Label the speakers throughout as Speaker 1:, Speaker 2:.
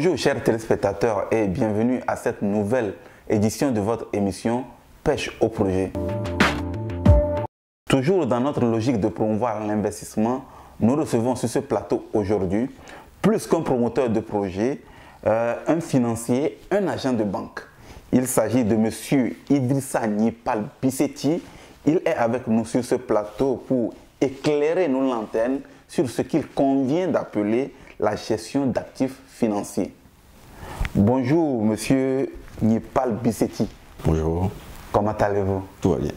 Speaker 1: Bonjour chers téléspectateurs et bienvenue à cette nouvelle édition de votre émission Pêche au projet. Toujours dans notre logique de promouvoir l'investissement, nous recevons sur ce plateau aujourd'hui, plus qu'un promoteur de projet, un financier, un agent de banque. Il s'agit de M. Idrissa Nipal Bissetti. Il est avec nous sur ce plateau pour éclairer nos lanternes sur ce qu'il convient d'appeler la gestion d'actifs financiers. Bonjour Monsieur Nipal Bissetti.
Speaker 2: Bonjour.
Speaker 1: Comment allez-vous?
Speaker 2: Tout va bien.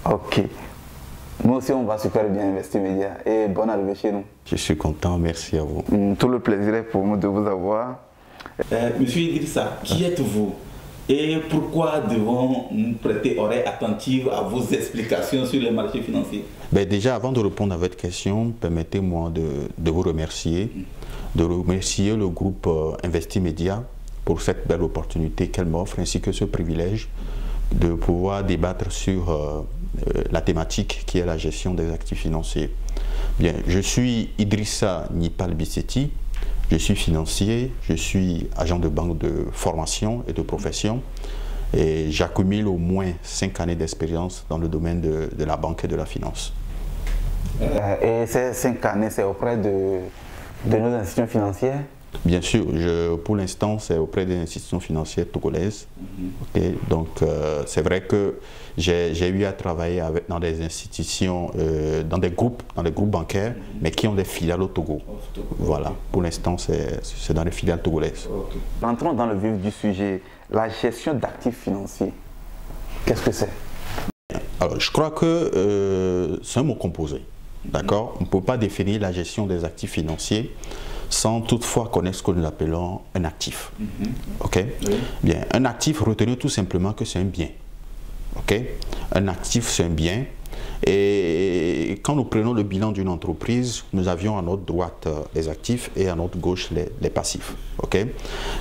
Speaker 1: Ok. Nous aussi on va super bien investir médias et bonne arrivée chez nous.
Speaker 2: Je suis content, merci à vous.
Speaker 1: Tout le plaisir est pour nous de vous avoir.
Speaker 3: Monsieur Idrissa, qui êtes-vous et pourquoi devons-nous prêter oreille attentive à vos explications sur les marchés financiers?
Speaker 2: Déjà, avant de répondre à votre question, permettez-moi de vous remercier, le groupe Investi Média pour cette belle opportunité qu'elle m'offre, ainsi que ce privilège de pouvoir débattre sur la thématique qui est la gestion des actifs financiers. Bien, je suis Idrissa Nipal Bissetti, je suis financier, je suis agent de banque de formation et de profession et j'accumule au moins 5 années d'expérience dans le domaine de la banque et de la finance.
Speaker 1: Et ces 5 années, c'est auprès de nos institutions financières?
Speaker 2: Bien sûr, pour l'instant, c'est auprès des institutions financières togolaises. Okay, donc, c'est vrai que j'ai eu à travailler dans des institutions, dans des groupes bancaires, mais qui ont des filiales au Togo. Voilà, pour l'instant, c'est dans les filiales togolaises.
Speaker 1: Entrons dans le vif du sujet, la gestion d'actifs financiers. Qu'est-ce que c'est?
Speaker 2: Alors, je crois que c'est un mot composé. D'accord? On ne peut pas définir la gestion des actifs financiers sans toutefois connaître ce que nous appelons un actif. Ok? Oui. Bien, un actif, retenez tout simplement que c'est un bien. Ok? Un actif, c'est un bien. Et quand nous prenons le bilan d'une entreprise, nous avions à notre droite les actifs et à notre gauche les passifs. Ok?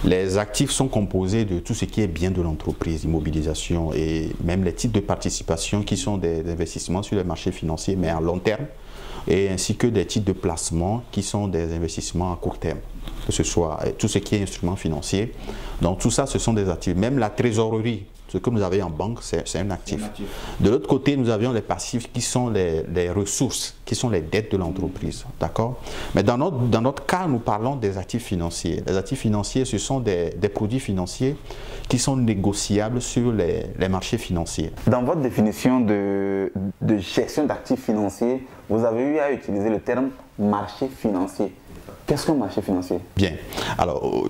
Speaker 2: Les actifs sont composés de tout ce qui est bien de l'entreprise, immobilisation et même les titres de participation qui sont des investissements sur les marchés financiers, mais à long terme, et ainsi que des titres de placement qui sont des investissements à court terme, que ce soit tout ce qui est instrument financier. Donc tout ça, ce sont des actifs. Même la trésorerie, ce que nous avons en banque, c'est un actif. De l'autre côté, nous avions les passifs qui sont les ressources, qui sont les dettes de l'entreprise. D'accord? Mais dans notre cas, nous parlons des actifs financiers. Les actifs financiers, ce sont des produits financiers qui sont négociables sur les marchés financiers.
Speaker 1: Dans votre définition de gestion d'actifs financiers, vous avez eu à utiliser le terme marché financier. Qu'est-ce qu'un marché financier? Bien.
Speaker 2: Alors,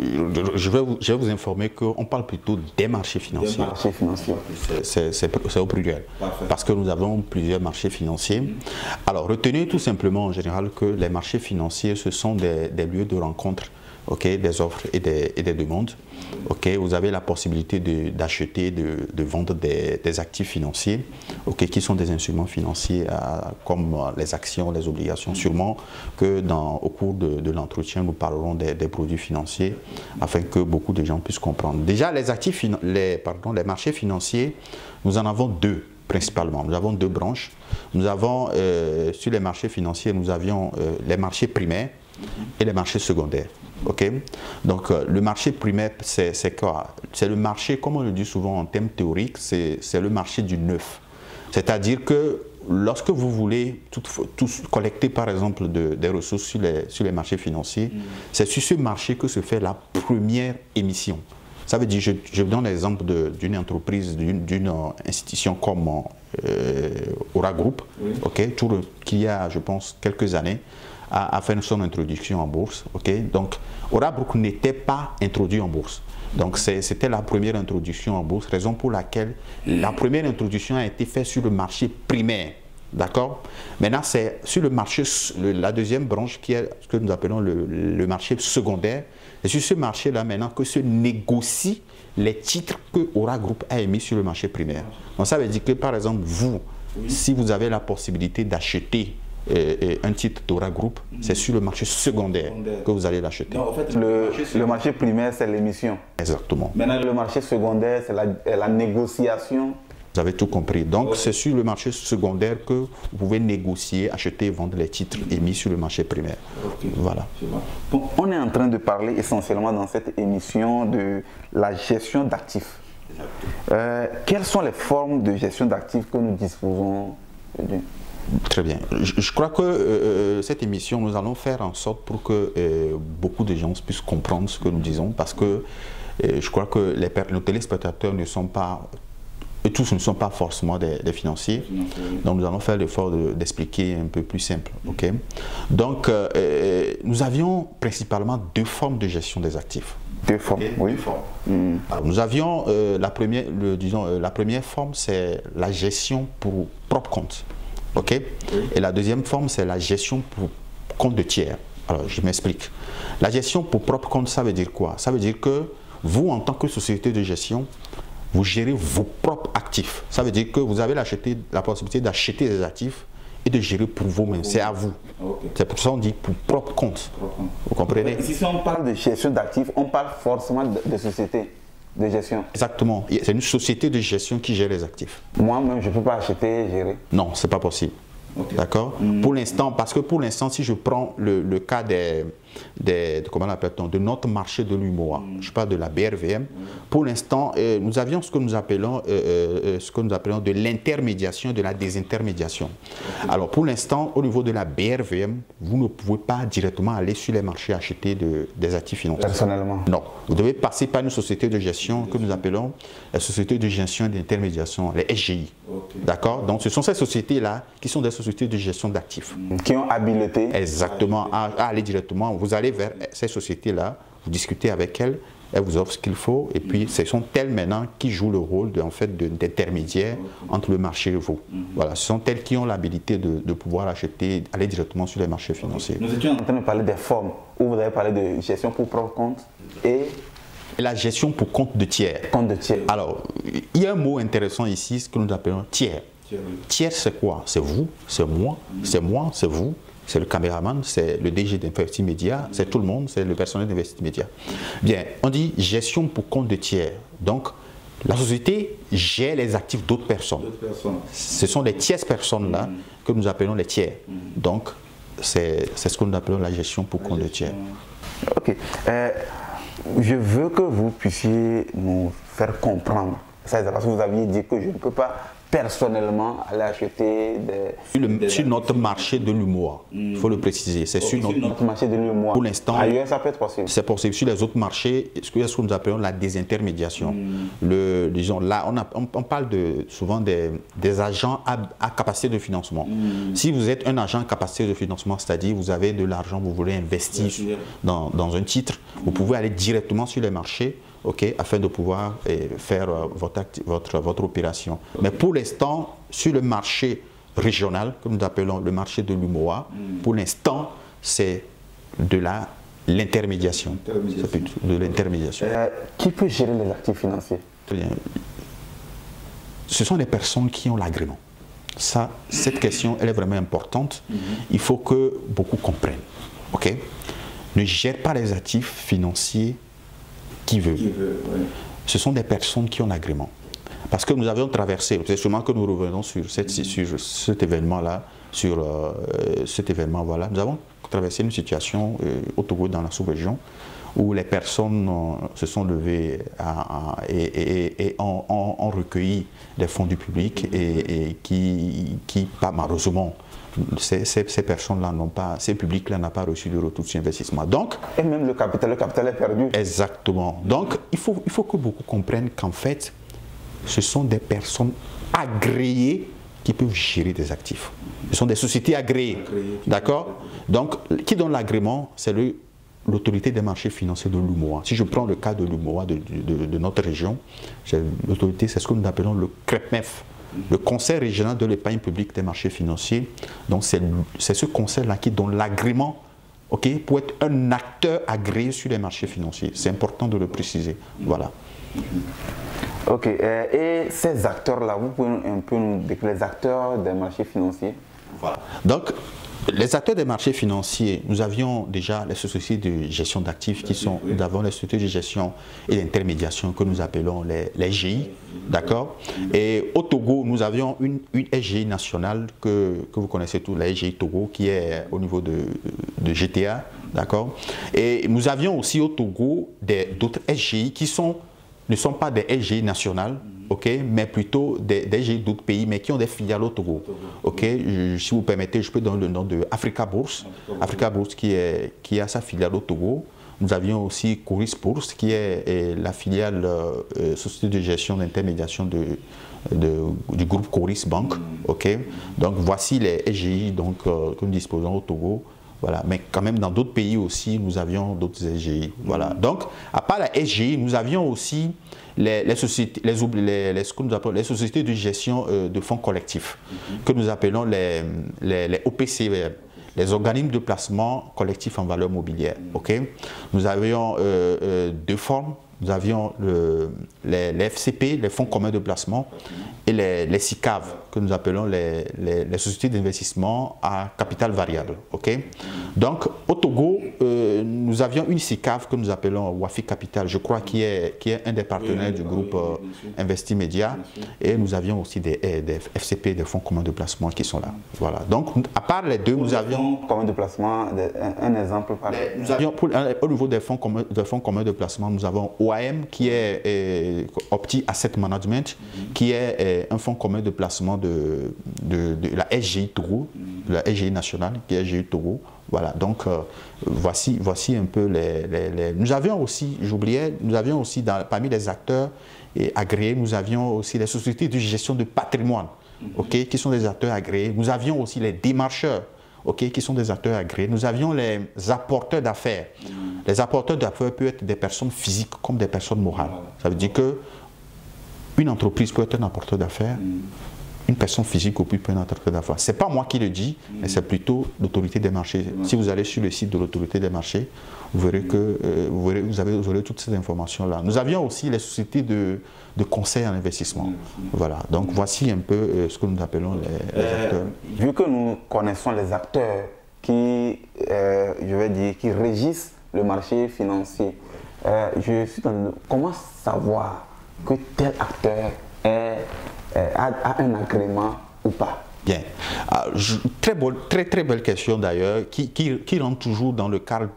Speaker 2: je vais vous informer qu'on parle plutôt des marchés financiers.
Speaker 1: Des marchés financiers.
Speaker 2: C'est au pluriel. Parfait. Parce que nous avons plusieurs marchés financiers. Alors, retenez tout simplement en général que les marchés financiers, ce sont des lieux de rencontre, okay, des offres et des demandes. Okay, vous avez la possibilité d'acheter, de vendre des actifs financiers, okay, qui sont des instruments financiers comme les actions, les obligations. Sûrement que au cours de l'entretien, nous parlerons des produits financiers afin que beaucoup de gens puissent comprendre. Déjà, les marchés financiers, nous en avons deux principalement. Nous avons deux branches. Nous avons, sur les marchés financiers, nous avions les marchés primaires et les marchés secondaires. Okay? Donc le marché primaire, c'est quoi? C'est le marché, comme on le dit souvent en termes théoriques, c'est le marché du neuf. C'est-à-dire que lorsque vous voulez collecter par exemple des ressources sur les marchés financiers, c'est sur ce marché que se fait la première émission. Ça veut dire, je donne l'exemple d'une entreprise, d'une institution comme Aura Group, okay, qui y a, je pense, quelques années, a fait son introduction en bourse. Okay? Donc, Aura Group n'était pas introduit en bourse. Donc, c'était la première introduction en bourse, raison pour laquelle la première introduction a été faite sur le marché primaire. D'accord? Maintenant, c'est sur le marché, la deuxième branche qui est ce que nous appelons le marché secondaire. C'est sur ce marché-là maintenant que se négocient les titres que Aura Group a émis sur le marché primaire. Donc, ça veut dire que, par exemple, vous, si vous avez la possibilité d'acheter un titre d'Aura Group, c'est sur le marché secondaire que vous allez l'acheter.
Speaker 1: En fait, le marché primaire, c'est l'émission.
Speaker 2: Exactement.
Speaker 1: Maintenant, le marché secondaire, c'est la négociation
Speaker 2: Vous avez tout compris. Donc, c'est sur le marché secondaire que vous pouvez négocier, acheter et vendre les titres émis sur le marché primaire. Voilà.
Speaker 1: Bon, on est en train de parler essentiellement dans cette émission de la gestion d'actifs. Quelles sont les formes de gestion d'actifs que nous disposons de?
Speaker 2: Très bien. Je crois que cette émission, nous allons faire en sorte pour que beaucoup de gens puissent comprendre ce que nous disons, parce que je crois que nos téléspectateurs ne sont pas, tous ne sont pas forcément des financiers. Donc nous allons faire l'effort d'expliquer un peu plus simple. Okay? Donc nous avions principalement deux formes de gestion des actifs.
Speaker 1: Deux formes, oui.
Speaker 2: Deux formes. Alors, nous avions la première forme, c'est la gestion pour propre compte. Okay? Et la deuxième forme, c'est la gestion pour compte de tiers. Alors, je m'explique. La gestion pour propre compte, ça veut dire quoi? Ça veut dire que vous, en tant que société de gestion, vous gérez vos propres actifs. Ça veut dire que vous avez la possibilité d'acheter des actifs et de gérer pour vous-même. C'est à vous. Okay. C'est pour ça qu'on dit pour propre compte. Vous comprenez?
Speaker 1: Si on parle de gestion d'actifs, on parle forcément de société de gestion.
Speaker 2: Exactement. C'est une société de gestion qui gère les actifs.
Speaker 1: Moi-même, je ne peux pas acheter et gérer?
Speaker 2: Non, ce n'est pas possible. Okay. D'accord? Pour l'instant, parce que pour l'instant, si je prends le cas comment on appelle de notre marché de l'UMOA, je parle de la BRVM, pour l'instant, nous avions ce que nous appelons de l'intermédiation et de la désintermédiation. Alors, pour l'instant, au niveau de la BRVM, vous ne pouvez pas directement aller sur les marchés acheter des actifs financiers.
Speaker 1: Personnellement?
Speaker 2: Non. Vous devez passer par une société de gestion que nous appelons la société de gestion et d'intermédiation, les SGI. Okay. D'accord? Donc, ce sont ces sociétés-là qui sont des sociétés de gestion d'actifs.
Speaker 1: Qui ont habilité.
Speaker 2: Exactement, à aller directement. Vous allez vers ces sociétés-là, vous discutez avec elles, elles vous offrent ce qu'il faut, et puis ce sont elles maintenant qui jouent le rôle d'intermédiaire entre le marché et vous. Voilà, ce sont elles qui ont l'habilité de pouvoir acheter, aller directement sur les marchés financiers.
Speaker 1: Nous étions en train de parler des formes, où vous avez parlé de gestion pour propre compte et
Speaker 2: la gestion pour compte de tiers.
Speaker 1: Compte de tiers.
Speaker 2: Alors, il y a un mot intéressant ici, ce que nous appelons tiers. Tiers, c'est quoi? C'est vous, c'est moi, c'est vous, c'est le caméraman, c'est le DG d'Investi Média, c'est tout le monde, c'est le personnel d'Investi Média. Bien, on dit gestion pour compte de tiers. Donc, la société gère les actifs d'autres personnes. Ce sont les tierces personnes-là que nous appelons les tiers. Donc, c'est ce que nous appelons la gestion pour compte de tiers.
Speaker 1: Ok. Je veux que vous puissiez nous faire comprendre. Parce que vous aviez dit que je ne peux pas personnellement aller acheter des...
Speaker 2: Sur notre marché de l'UMOA, il faut le préciser. C'est sur
Speaker 1: notre marché de l'UMOA.
Speaker 2: Pour l'instant,
Speaker 1: ailleurs, ça peut être possible.
Speaker 2: C'est possible. Sur les autres marchés, ce que nous appelons la désintermédiation. Disons, là, on parle souvent des agents à capacité de financement. Si vous êtes un agent à capacité de financement, c'est-à-dire vous avez de l'argent, vous voulez investir dans un titre, vous pouvez aller directement sur les marchés, okay, afin de pouvoir faire votre opération. Mais pour l'instant, sur le marché régional, que nous appelons le marché de l'UMOA, pour l'instant, c'est de l'intermédiation. De l'intermédiation.
Speaker 1: Qui peut gérer les actifs financiers?
Speaker 2: Ce sont les personnes qui ont l'agrément. Cette question, elle est vraiment importante. Il faut que beaucoup comprennent. Okay? Ne gère pas les actifs financiers qui veut. Ce sont des personnes qui ont l'agrément. Parce que nous avions traversé, c'est sûrement que nous revenons sur cet événement-là, voilà. Nous avons traversé une situation au Togo, dans la sous-région, où les personnes se sont levées et ont recueilli des fonds du public et qui malheureusement, ces personnes-là n'ont pas, ces publics-là n'ont pas reçu de retour sur investissement. Donc,
Speaker 1: et même le capital est perdu.
Speaker 2: Exactement. Donc, il faut que beaucoup comprennent qu'en fait, ce sont des personnes agréées qui peuvent gérer des actifs. Ce sont des sociétés agréées. D'accord? Donc, qui donne l'agrément? C'est l'autorité des marchés financiers de l'UMOA. Si je prends le cas de l'UMOA de notre région, l'autorité, c'est ce que nous appelons le CREPMEF. Le Conseil régional de l'épargne publique des marchés financiers. Donc c'est ce conseil-là qui donne l'agrément, okay, pour être un acteur agréé sur les marchés financiers. C'est important de le préciser. Voilà.
Speaker 1: Ok. Et ces acteurs-là, vous pouvez un peu nous décrire les acteurs des marchés financiers?
Speaker 2: Voilà. Donc, Les acteurs des marchés financiers, nous avions déjà les sociétés de gestion d'actifs qui sont, nous avons les sociétés de gestion et d'intermédiation que nous appelons les SGI, d'accord? Et au Togo, nous avions une SGI nationale que vous connaissez tous, la SGI Togo, qui est au niveau de GTA, d'accord? Et nous avions aussi au Togo d'autres SGI qui ne sont pas des SGI nationales, okay, mais plutôt des SGI d'autres pays, mais qui ont des filiales au Togo. Okay? Si vous permettez, je peux donner le nom de Africa Bourse. Africa Bourse qui a sa filiale au Togo. Nous avions aussi Coris Bourse, qui est la filiale société de gestion d'intermédiation du groupe Coris Bank. Okay? Donc voici les SGI donc, que nous disposons au Togo. Voilà. Mais quand même dans d'autres pays aussi, nous avions d'autres SGI. Voilà. Donc, à part la SGI, nous avions aussi les sociétés, ce que nous appelons les sociétés de gestion de fonds collectifs, que nous appelons les OPCVM, les organismes de placement collectifs en valeur mobilière. Okay? Nous avions deux formes. Nous avions les FCP, les fonds communs de placement, et les SICAV, que nous appelons les sociétés d'investissement à capital variable. Okay? Donc, au Togo, nous avions une SICAV que nous appelons Wafi Capital, je crois, qui est un des partenaires du groupe Investimedia. Et nous avions aussi des FCP, des fonds communs de placement qui sont là. Voilà. Donc, à part les deux, nous avions...
Speaker 1: Communs de placement, un exemple par
Speaker 2: Nous avions, au niveau des fonds communs de placement, nous avons OAM, qui est Opti Asset Management, qui est un fonds commun de placement de la SGI Togo, de la SGI nationale, qui est SGI Togo. Voilà, donc voici un peu les... Nous avions aussi, j'oubliais, nous avions aussi parmi les acteurs agréés, nous avions aussi les sociétés de gestion de patrimoine, okay, qui sont des acteurs agréés. Nous avions aussi les démarcheurs, okay, qui sont des acteurs agréés. Nous avions les apporteurs d'affaires. Les apporteurs d'affaires peuvent être des personnes physiques comme des personnes morales. Ça veut dire que une entreprise peut être un apporteur d'affaires, une personne physique ou peut être un apporteur d'affaires. Ce n'est pas moi qui le dis, mais c'est plutôt l'autorité des marchés. Si vous allez sur le site de l'autorité des marchés, vous verrez que vous aurez toutes ces informations-là. Nous avions aussi les sociétés de conseil en investissement. Voilà, donc voici un peu ce que nous appelons les acteurs.
Speaker 1: Vu que nous connaissons les acteurs qui, je vais dire, qui régissent le marché financier, comment savoir que tel acteur a un agrément ou pas?
Speaker 2: Bien. Très belle question d'ailleurs, qui rentre toujours dans le cadre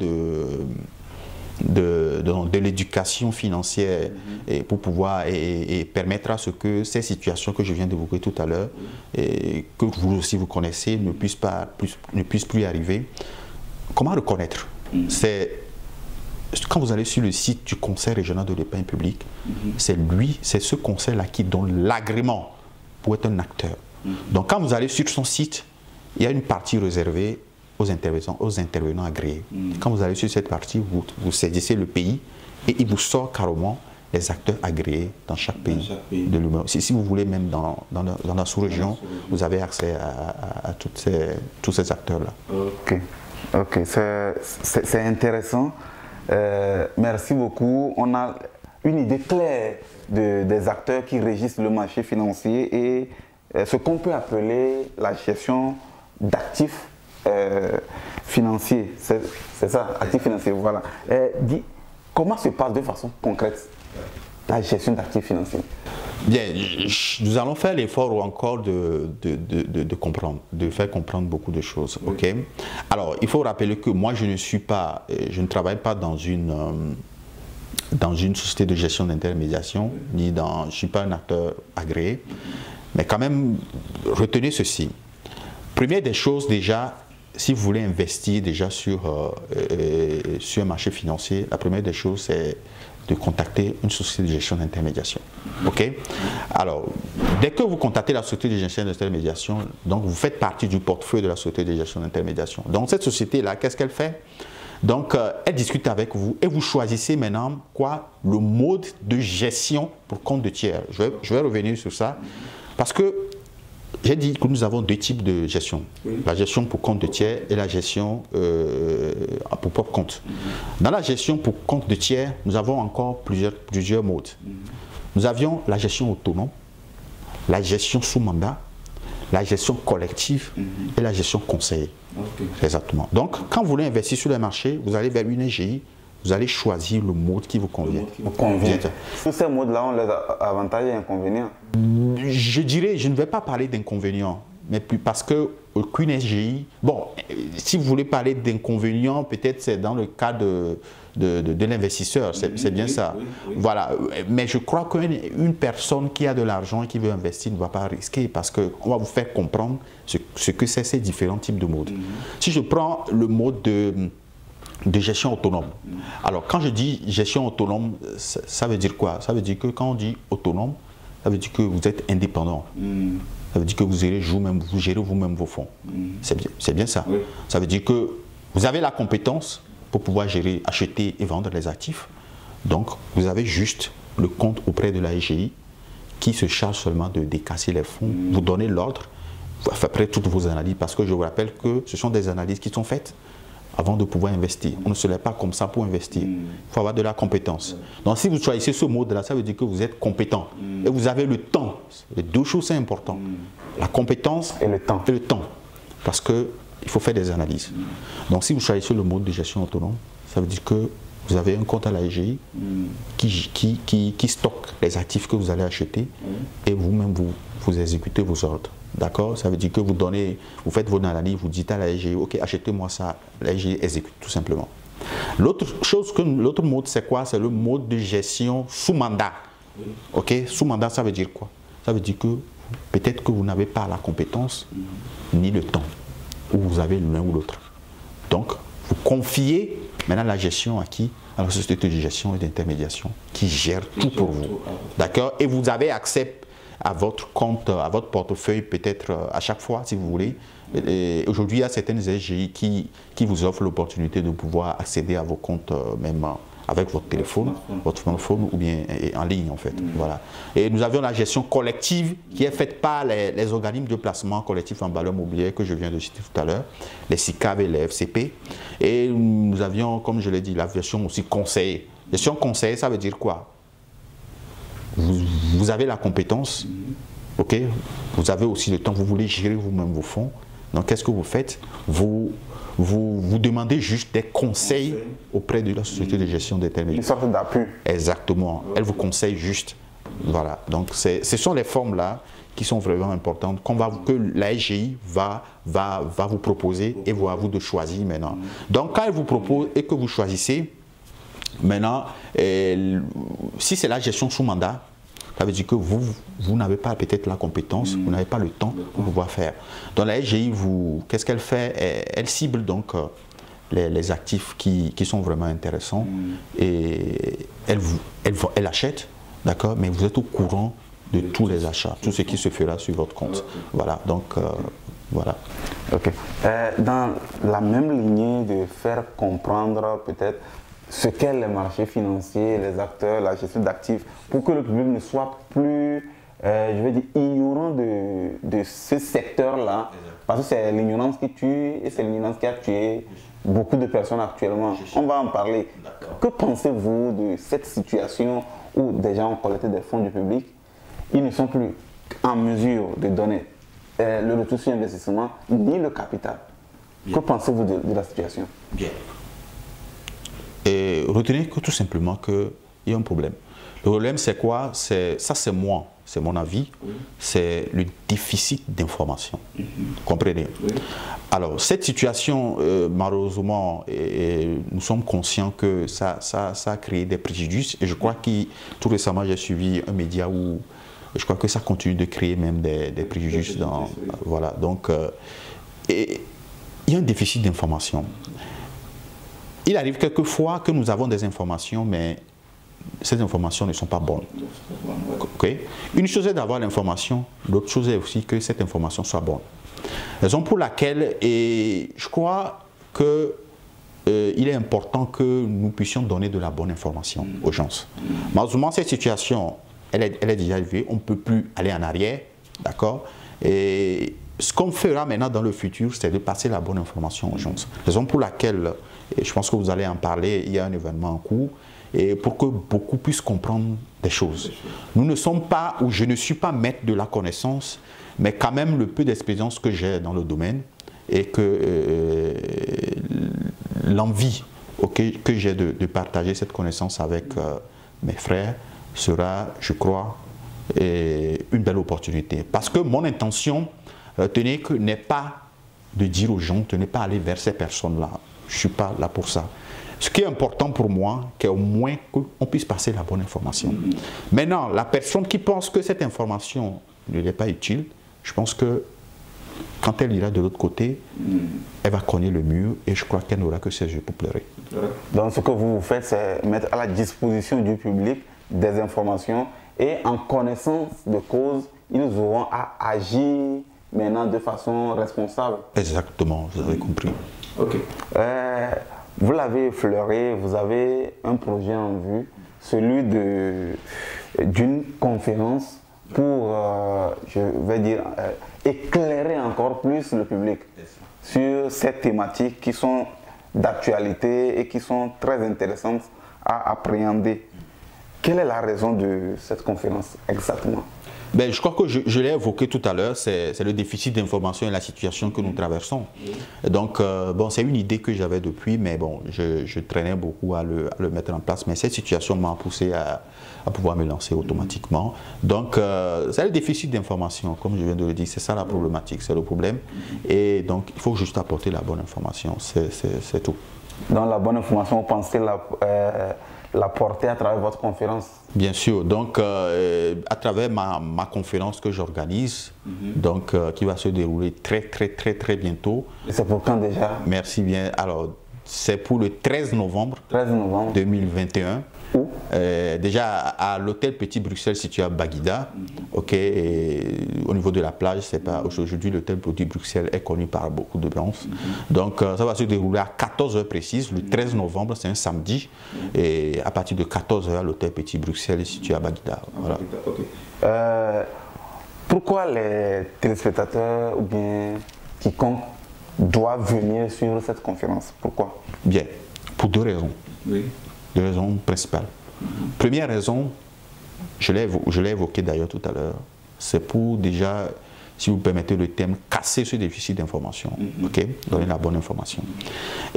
Speaker 2: de l'éducation financière et pour pouvoir et permettre à ce que ces situations que je viens d'évoquer tout à l'heure, que vous aussi vous connaissez, ne puissent plus arriver. Comment reconnaître? C'est quand vous allez sur le site du Conseil régional de l'épargne publique, c'est ce conseil-là qui donne l'agrément pour être un acteur. Donc quand vous allez sur son site, il y a une partie réservée aux intervenants agréés. Quand vous allez sur cette partie, vous saisissez le pays et il vous sort carrément les acteurs agréés dans chaque pays de l'Union. Si vous voulez, même dans la sous-région, vous avez accès à tous ces acteurs-là.
Speaker 1: Ok, c'est intéressant. Merci beaucoup. On a une idée claire des acteurs qui régissent le marché financier et ce qu'on peut appeler la gestion d'actifs financiers. C'est ça, actifs financiers, voilà. Comment se passe de façon concrète la gestion d'actifs financiers?
Speaker 2: Bien, nous allons faire l'effort encore de faire comprendre beaucoup de choses. Okay? Alors, il faut rappeler que moi, je ne travaille pas dans une société de gestion d'intermédiation, je ne suis pas un acteur agréé, mais quand même, retenez ceci. Première des choses déjà, si vous voulez investir déjà sur un marché financier, la première des choses, c'est de contacter une société de gestion d'intermédiation. Ok? Alors, dès que vous contactez la société de gestion d'intermédiation, donc vous faites partie du portefeuille de la société de gestion d'intermédiation. Donc cette société-là, qu'est-ce qu'elle fait? Donc, elle discute avec vous et vous choisissez maintenant quoi? Le mode de gestion pour compte de tiers. Je vais revenir sur ça parce que j'ai dit que nous avons deux types de gestion. La gestion pour compte de tiers et la gestion pour propre compte. Dans la gestion pour compte de tiers, nous avons encore plusieurs modes. Nous avions la gestion autonome, la gestion sous mandat, la gestion collective et la gestion conseillée.
Speaker 3: Okay.
Speaker 2: Exactement. Donc, quand vous voulez investir sur les marchés, vous allez vers une SGI, vous allez choisir le mode qui vous convient.
Speaker 1: Tous ces modes-là ont leurs avantages et inconvénients.
Speaker 2: Je dirais, je ne vais pas parler d'inconvénients, mais parce qu'une SGI, bon, si vous voulez parler d'inconvénients, peut-être c'est dans le cas de l'investisseur, c'est bien ça.
Speaker 3: Oui.
Speaker 2: Voilà, mais je crois qu'une personne qui a de l'argent et qui veut investir ne va pas risquer parce qu'on va vous faire comprendre ce que c'est ces différents types de modes. Si je prends le mode de gestion autonome. Alors, quand je dis gestion autonome, ça veut dire quoi? Ça veut dire que quand on dit autonome, ça veut dire que vous êtes indépendant. Ça veut dire que vous gérez vous-même vos fonds. C'est bien ça.
Speaker 3: Oui.
Speaker 2: Ça veut dire que vous avez la compétence pour pouvoir gérer, acheter et vendre les actifs. Donc, vous avez juste le compte auprès de la SGI qui se charge seulement de décasser les fonds, vous donnez l'ordre, après toutes vos analyses, parce que je vous rappelle que ce sont des analyses qui sont faites avant de pouvoir investir. On ne se lève pas comme ça pour investir. Il faut avoir de la compétence. Donc si vous choisissez ce mode-là, ça veut dire que vous êtes compétent. Et vous avez le temps. Les deux choses, c'est important. La compétence
Speaker 1: et le temps.
Speaker 2: Parce qu'il faut faire des analyses. Donc si vous choisissez le mode de gestion autonome, ça veut dire que vous avez un compte à la SGI qui stocke les actifs que vous allez acheter et vous-même vous exécutez vos ordres. D'accord? Ça veut dire que vous faites vos analyses, vous dites à la SGI, ok, achetez-moi ça, la SGI exécute tout simplement. L'autre mode, c'est quoi? C'est le mode de gestion sous mandat. Ok? Sous mandat, ça veut dire quoi? Ça veut dire que peut-être que vous n'avez pas la compétence ni le temps, ou vous avez l'un ou l'autre. Donc, vous confiez maintenant la gestion à qui? À la société de gestion et d'intermédiation qui gère tout pour vous. D'accord? Et vous avez accès à votre compte, à votre portefeuille peut-être à chaque fois si vous voulez. Aujourd'hui, il y a certaines SGI qui vous offrent l'opportunité de pouvoir accéder à vos comptes même avec votre téléphone, votre smartphone ou bien en ligne en fait. Voilà. Et nous avions la gestion collective qui est faite par les organismes de placement collectif en valeur mobilière que je viens de citer tout à l'heure, les SICAV et les FCP. Et nous avions, comme je l'ai dit, la version aussi conseillée. Gestion conseillée, ça veut dire quoi? Vous avez la compétence, ok? Vous avez aussi le temps, vous voulez gérer vous-même vos fonds. Donc, qu'est-ce que vous faites? Vous demandez juste des conseils auprès de la société de gestion d'intermédiation.
Speaker 1: Une sorte d'appui.
Speaker 2: Exactement. Elle vous conseille juste. Voilà. Donc, ce sont les formes-là qui sont vraiment importantes, que la SGI va vous proposer et à vous de choisir maintenant. Donc, quand elle vous propose et que vous choisissez, maintenant, si c'est la gestion sous mandat, ça veut dire que vous n'avez pas peut-être la compétence, vous n'avez pas le temps pour pouvoir faire. Dans la SGI, qu'est-ce qu'elle fait? Elle cible donc les actifs qui sont vraiment intéressants et elle achète, d'accord, mais vous êtes au courant de tous les achats, tout ce qui se fera sur votre compte. Voilà, donc voilà.
Speaker 1: Ok. Dans la même lignée de faire comprendre peut-être ce qu'est les marchés financiers, les acteurs, la gestion d'actifs, pour que le public ne soit plus, je vais dire, ignorant de ce secteur-là, parce que c'est l'ignorance qui tue et c'est l'ignorance qui a tué beaucoup de personnes actuellement. On va en parler. Que pensez-vous de cette situation où des gens ont collecté des fonds du public, ils ne sont plus en mesure de donner le retour sur investissement ni le capital? Bien. Que pensez-vous de la situation?
Speaker 2: Bien. Et retenez que tout simplement qu'il y a un problème. Le problème, c'est quoi? Ça, c'est moi, c'est mon avis. C'est le déficit d'information. Comprenez? Alors, cette situation, malheureusement, nous sommes conscients que ça a créé des préjudices. Et je crois que tout récemment, j'ai suivi un média où je crois que ça continue de créer même des préjudices. Voilà. Donc, il y a un déficit d'information. Il arrive quelquefois que nous avons des informations, mais ces informations ne sont pas bonnes. Okay? Une chose est d'avoir l'information, l'autre chose est aussi que cette information soit bonne. Raison pour laquelle, et je crois que il est important que nous puissions donner de la bonne information aux gens. Malheureusement, cette situation, elle est déjà arrivée, on ne peut plus aller en arrière, d'accord? Et ce qu'on fera maintenant dans le futur, c'est de passer la bonne information aux gens. Raison pour laquelle, et je pense que vous allez en parler, il y a un événement en cours, et pour que beaucoup puissent comprendre des choses. Nous ne sommes pas, ou je ne suis pas maître de la connaissance, mais quand même le peu d'expérience que j'ai dans le domaine, et que l'envie que j'ai de partager cette connaissance avec mes frères sera, je crois, une belle opportunité. Parce que mon intention, tenez, n'est pas de dire aux gens, tenez pas aller vers ces personnes-là. Je ne suis pas là pour ça. Ce qui est important pour moi, c'est au moins qu'on puisse passer la bonne information. Maintenant, la personne qui pense que cette information ne lui est pas utile, je pense que quand elle ira de l'autre côté, elle va cogner le mur et je crois qu'elle n'aura que ses yeux pour pleurer.
Speaker 1: Donc ce que vous faites, c'est mettre à la disposition du public des informations et en connaissance de cause, ils auront à agir maintenant de façon responsable.
Speaker 2: Exactement, vous avez compris.
Speaker 1: Ok. Vous l'avez effleuré, vous avez un projet en vue, celui d'une conférence pour, je vais dire, éclairer encore plus le public sur ces thématiques qui sont d'actualité et qui sont très intéressantes à appréhender. Quelle est la raison de cette conférence exactement?
Speaker 2: Ben, je crois que je l'ai évoqué tout à l'heure, c'est le déficit d'information et la situation que nous traversons. Donc, bon, c'est une idée que j'avais depuis, mais bon, je traînais beaucoup à le mettre en place. Mais cette situation m'a poussé à pouvoir me lancer automatiquement. Donc, c'est le déficit d'information, comme je viens de le dire, c'est ça la problématique, c'est le problème. Et donc, il faut juste apporter la bonne information, c'est tout.
Speaker 1: Dans la bonne information, vous pensez la porter à travers votre conférence?
Speaker 2: Bien sûr, donc à travers ma conférence que j'organise, donc qui va se dérouler très bientôt.
Speaker 1: Et c'est pour quand déjà?
Speaker 2: Merci bien. Alors, c'est pour le 13 novembre 2021.
Speaker 1: Où?
Speaker 2: Déjà à l'hôtel Petit Bruxelles situé à Baguida. Ok, et au niveau de la plage, c'est pas aujourd'hui l'hôtel Petit Bruxelles est connu par beaucoup de gens. Donc ça va se dérouler à 14 h précises, le 13 novembre, c'est un samedi, et à partir de 14 h l'hôtel Petit Bruxelles est situé à Baguida. Voilà.
Speaker 1: Pourquoi les téléspectateurs ou bien quiconque doivent venir sur cette conférence? Pourquoi?
Speaker 2: Bien, pour deux raisons.
Speaker 3: Oui.
Speaker 2: Deux raisons principales. Première raison, je l'ai évoqué d'ailleurs tout à l'heure, c'est pour déjà, si vous permettez le thème, casser ce déficit d'information, ok, donner la bonne information.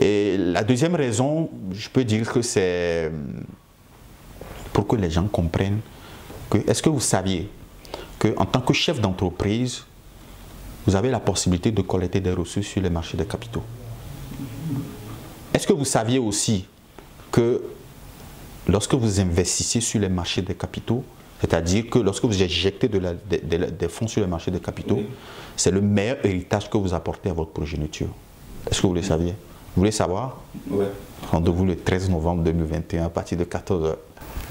Speaker 2: Et la deuxième raison, je peux dire que c'est pour que les gens comprennent que, est-ce que vous saviez qu'en tant que chef d'entreprise, vous avez la possibilité de collecter des ressources sur les marchés des capitaux? Est-ce que vous saviez aussi que lorsque vous investissez sur les marchés des capitaux, c'est-à-dire que lorsque vous injectez des fonds sur les marchés des capitaux, c'est le meilleur héritage que vous apportez à votre progéniture? Est-ce que vous le saviez? Vous voulez savoir?
Speaker 3: Oui.
Speaker 2: Rendez-vous le 13 novembre 2021 à partir de 14 h.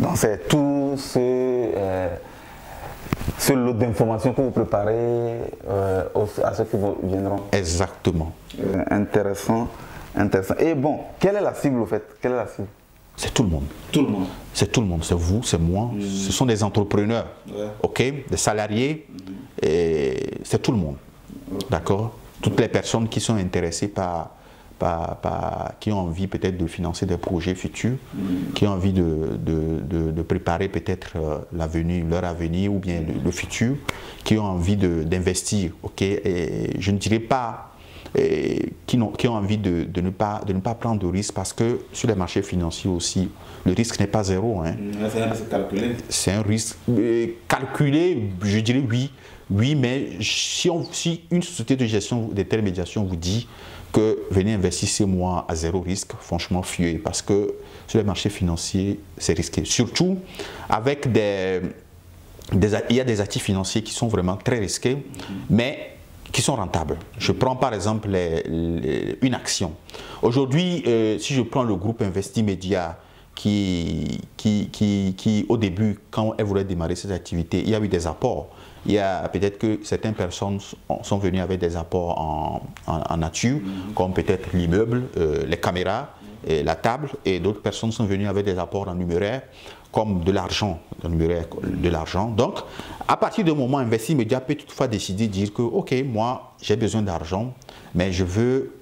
Speaker 1: Donc c'est tout ce lot d'informations que vous préparez à ceux qui viendront.
Speaker 2: Exactement.
Speaker 1: Intéressant. Et bon, quelle est la cible au fait? Quelle est la cible?
Speaker 2: C'est tout le monde.
Speaker 3: Tout le monde.
Speaker 2: C'est tout le monde, c'est vous, c'est moi. Ce sont des entrepreneurs, ok, des salariés, et c'est tout le monde. D'accord? Toutes les personnes qui sont intéressées qui ont envie peut-être de financer des projets futurs, qui ont envie de préparer peut-être l'avenir, leur avenir ou bien le futur, qui ont envie d'investir, ok? Et je ne dirais pas qui ont envie de ne pas prendre de risques, parce que sur les marchés financiers aussi, le risque n'est pas zéro. Hein.
Speaker 3: C'est un risque calculé.
Speaker 2: C'est un risque calculé, je dirais oui, mais si une société de gestion d'intermédiation vous dit que venez investir 6 mois à zéro risque, franchement fuyez, parce que sur les marchés financiers, c'est risqué. Surtout avec il y a des actifs financiers qui sont vraiment très risqués, mais qui sont rentables. Je prends par exemple une action. Aujourd'hui, si je prends le groupe Investimédia qui au début, quand elle voulait démarrer ses activités, il y a eu des apports. Il y a peut-être que certaines personnes sont venues avec des apports en nature, comme peut-être l'immeuble, les caméras, et la table, et d'autres personnes sont venues avec des apports en numéraire, comme de l'argent, Donc, à partir du moment où Investimédia peut toutefois décider de dire que, ok, moi, j'ai besoin d'argent, mais je veux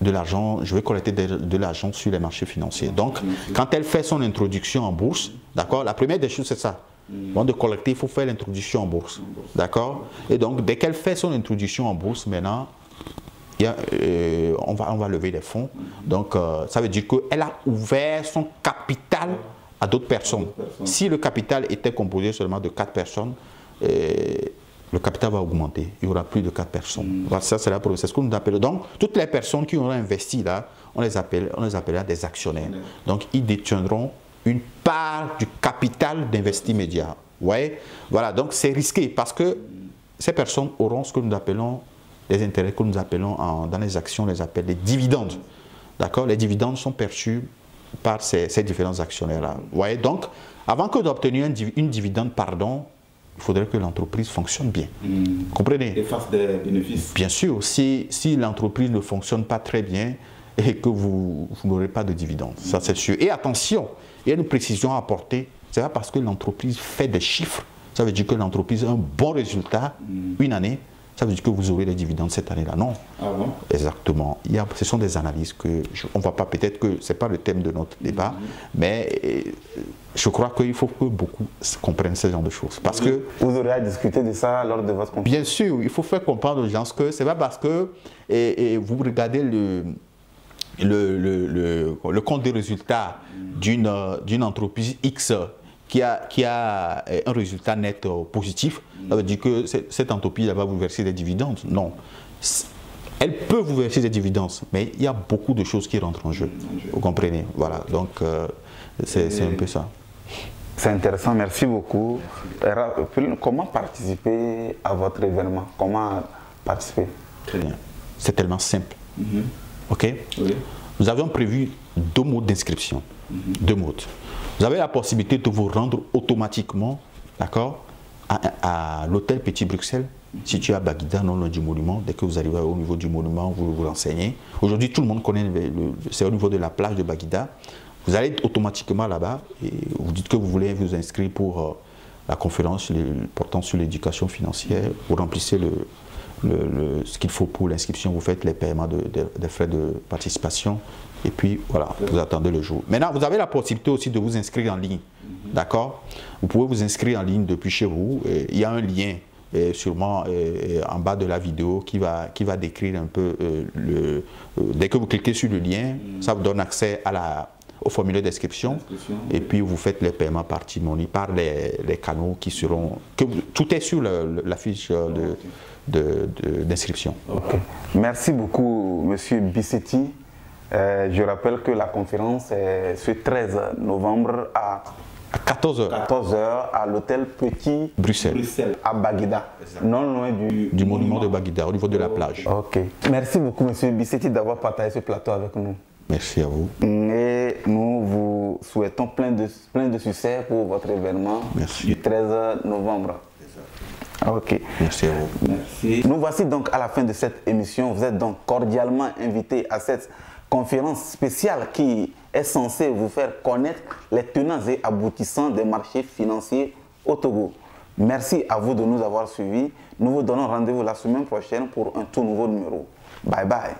Speaker 2: de l'argent, je vais collecter de l'argent sur les marchés financiers. Donc, quand elle fait son introduction en bourse, d'accord, la première des choses, c'est ça. Avant de collecter, il faut faire l'introduction en bourse, d'accord? Et donc, dès qu'elle fait son introduction en bourse, maintenant, on va lever des fonds. Donc, ça veut dire qu'elle a ouvert son capital à d'autres personnes. Si le capital était composé seulement de 4 personnes, le capital va augmenter. Il y aura plus de 4 personnes. Voilà, ça, c'est ce que nous appelons. Donc, toutes les personnes qui auront investi là, on les appellera des actionnaires. Donc, ils détiendront une part du capital d'Investimedia. Ouais. Voilà, donc c'est risqué parce que ces personnes auront ce que nous appelons les intérêts que nous appelons dans les actions, on les appelle les dividendes. D'accord? Les dividendes sont perçus par ces différents actionnaires-là. Ouais. Donc, avant que d'obtenir une dividende, il faudrait que l'entreprise fonctionne bien. Vous comprenez?
Speaker 3: Et fasse des bénéfices.
Speaker 2: Bien sûr, si l'entreprise ne fonctionne pas très bien et que vous n'aurez pas de dividendes, ça c'est sûr. Et attention, il y a une précision à apporter, c'est pas parce que l'entreprise fait des chiffres, ça veut dire que l'entreprise a un bon résultat une année, ça veut dire que vous aurez des dividendes cette année-là. Non.
Speaker 3: Ah bon?
Speaker 2: Exactement. Ce sont des analyses que on ne va pas, peut-être que ce n'est pas le thème de notre débat, mais je crois qu'il faut que beaucoup comprennent ce genre de choses. Parce que
Speaker 1: vous aurez à discuter de ça lors de votre conférence.
Speaker 2: Bien sûr, il faut faire comprendre aux gens que ce n'est pas parce que vous regardez le compte des résultats d'une entreprise X qui a un résultat net positif, ça veut dire que cette entreprise va vous verser des dividendes. Non. Elle peut vous verser des dividendes, mais il y a beaucoup de choses qui rentrent en jeu. Vous comprenez? Voilà, donc c'est un peu ça.
Speaker 1: C'est intéressant, merci beaucoup. Comment participer à votre événement? Comment participer?
Speaker 2: Très bien. C'est tellement simple. OK?
Speaker 3: Oui.
Speaker 2: Nous avions prévu 2 modes d'inscription. 2 modes. Vous avez la possibilité de vous rendre automatiquement, d'accord, à l'hôtel Petit Bruxelles, situé à Baguida, non loin du monument. Dès que vous arrivez au niveau du monument, vous vous renseignez. Aujourd'hui, tout le monde connaît, c'est au niveau de la plage de Baguida. Vous allez automatiquement là-bas et vous dites que vous voulez vous inscrire pour la conférence portant sur l'éducation financière. Vous remplissez ce qu'il faut pour l'inscription, vous faites les paiements des frais de participation et puis voilà, vous attendez le jour. Maintenant, vous avez la possibilité aussi de vous inscrire en ligne, d'accord? Vous pouvez vous inscrire en ligne depuis chez vous. Il y a un lien sûrement en bas de la vidéo qui va décrire un peu dès que vous cliquez sur le lien, ça vous donne accès au formulaire d'inscription et puis vous faites les paiements par T-Money, par les canaux qui seront... tout est sur la fiche d'inscription.
Speaker 1: Okay. Merci beaucoup, Monsieur Bissetti. Je rappelle que la conférence est ce 13 novembre à 14h. 14h à l'hôtel Petit
Speaker 2: Bruxelles,
Speaker 1: à Baguida, non loin
Speaker 2: du monument de Baguida, au niveau de la plage.
Speaker 1: Ok. Merci beaucoup, Monsieur Bissetti, d'avoir partagé ce plateau avec nous.
Speaker 2: Merci à vous.
Speaker 1: Et nous vous souhaitons plein de succès pour votre événement du 13 novembre. Ok.
Speaker 2: Merci à vous.
Speaker 3: Merci.
Speaker 1: Nous voici donc à la fin de cette émission. Vous êtes donc cordialement invités à cette conférence spéciale qui est censée vous faire connaître les tenants et aboutissants des marchés financiers au Togo. Merci à vous de nous avoir suivis. Nous vous donnons rendez-vous la semaine prochaine pour un tout nouveau numéro. Bye bye.